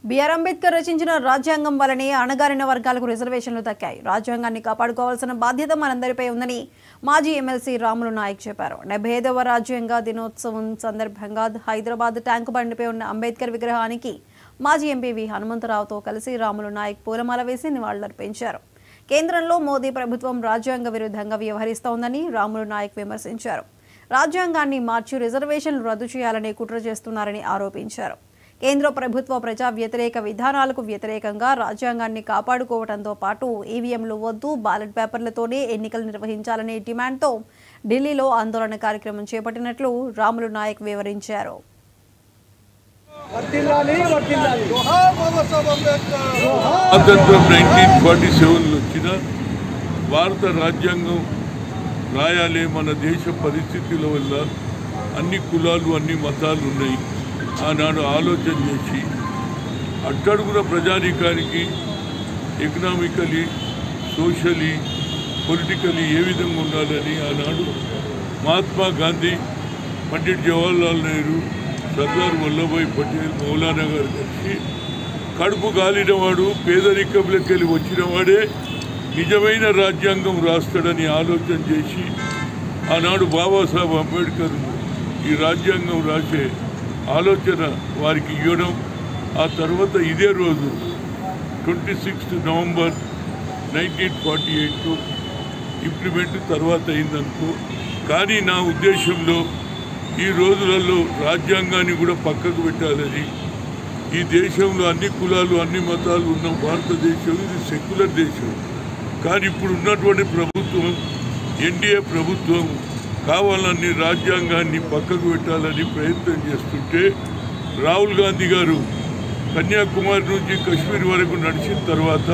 BR Ambedkar రచించిన రాజ్యాంగం వల్లనే అణగారిన వర్గాలకు రిజర్వేషన్లు దక్కాయి. రాజ్యాంగాన్ని కాపాడుకోవాల్సిన బాధ్యత మనందరిపై ఉందని మాజీ ఎమ్మెల్సీ రాములు నాయక్ చెప్పారు. 75వ రాజ్యాంగ దినోత్సవం సందర్భంగా హైదరాబాద్ ట్యాంకు బండిపై ఉన్న అంబేద్కర్ విగ్రహానికి మాజీ ఎంపీ వి హనుమంతరావుతో కలిసి రాములు నాయక్ పూలమాల వేసి నివాళులర్పించారు. కేంద్రంలో మోదీ ప్రభుత్వం రాజ్యాంగ విరుద్ధంగా వ్యవహరిస్తోందని రాములు నాయక్ విమర్శించారు. రాజ్యాంగాన్ని మార్చి రిజర్వేషన్లు రద్దు చేయాలని కుట్ర చేస్తున్నారని ఆరోపించారు. కేంద్ర ప్రభుత్వ ప్రజా వ్యతిరేక విధానాలకు వ్యతిరేకంగా రాజ్యాంగాన్ని కాపాడుకోవడంతో పాటు ఈవీఎంలు వద్దు, బ్యాలెట్ పేపర్లతోనే ఎన్నికలు నిర్వహించాలనే డిమాండ్తో ఢిల్లీలో ఆందోళన కార్యక్రమం చేపట్టినట్లు రాములు నాయక్ వివరించారు. భారత రాజ్యాంగం రాయాలే మన దేశ పరిస్థితుల వల్ల అన్ని కులాలు అన్ని మతాలు ఉన్నాయి. ఆనాడు ఆలోచన చేసి అట్టడుగున ప్రజానీకానికి ఎకనామికలీ, సోషలీ, పొలిటికలీ ఏ విధంగా ఉండాలని ఆనాడు మహాత్మా గాంధీ, పండిట్ జవహర్లాల్ నెహ్రూ, సర్దార్ వల్లభాయ్ పటేల్, మౌలానా గారు కలిసి కడుపు గాలినవాడు పేదరికంలోకి వెళ్ళి వచ్చినవాడే నిజమైన రాజ్యాంగం రాస్తాడని ఆలోచన చేసి ఆనాడు బాబాసాహెబ్ అంబేద్కర్ ఈ రాజ్యాంగం రాసే ఆలోచన వారికి ఇవ్వడం, ఆ తర్వాత ఇదే రోజు 26 నవంబర్ 1948 ఇంప్లిమెంట్ తర్వాత అయిందనుకో. కానీ నా ఉద్దేశంలో ఈ రోజులలో రాజ్యాంగాన్ని కూడా పక్కకు పెట్టాలని, ఈ దేశంలో అన్ని కులాలు అన్ని మతాలు ఉన్న భారతదేశం ఇది సెక్యులర్ దేశం. కానీ ఇప్పుడు ఉన్నటువంటి ప్రభుత్వం, ఎన్డీఏ ప్రభుత్వం కావాలని రాజ్యాంగాన్ని పక్కకు పెట్టాలని ప్రయత్నం చేస్తుంటే రాహుల్ గాంధీ గారు కన్యాకుమారి నుంచి కశ్మీర్ వరకు నడిచిన తర్వాత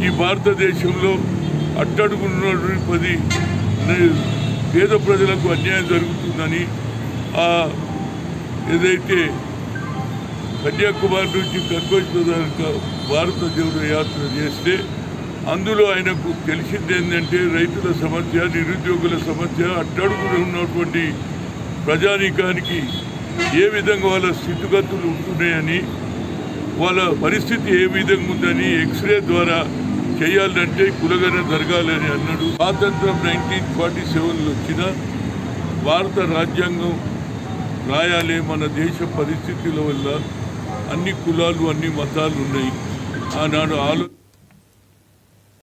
ఈ భారతదేశంలో అట్టడుగున్నటువంటి 10 పేద ప్రజలకు అన్యాయం జరుగుతుందని ఏదైతే కన్యాకుమారి నుంచి కర్కోజ్ భారత జోడో యాత్ర చేస్తే అందులో ఆయనకు తెలిసింది ఏంటంటే రైతుల సమస్య, నిరుద్యోగుల సమస్య, అట్టడుగున ఉన్నటువంటి ప్రజానీకానికి ఏ విధంగా వాళ్ళ స్థితిగతులు ఉంటున్నాయని, వాళ్ళ పరిస్థితి ఏ విధంగా ఉందని ఎక్స్రే ద్వారా చేయాలంటే కులగన జరగాలని అన్నాడు. స్వాతంత్రం 1947లో వచ్చిన భారత రాజ్యాంగం రాయాలే మన దేశ పరిస్థితుల వల్ల అన్ని కులాలు అన్ని మతాలు ఉన్నాయి. ఆనాడు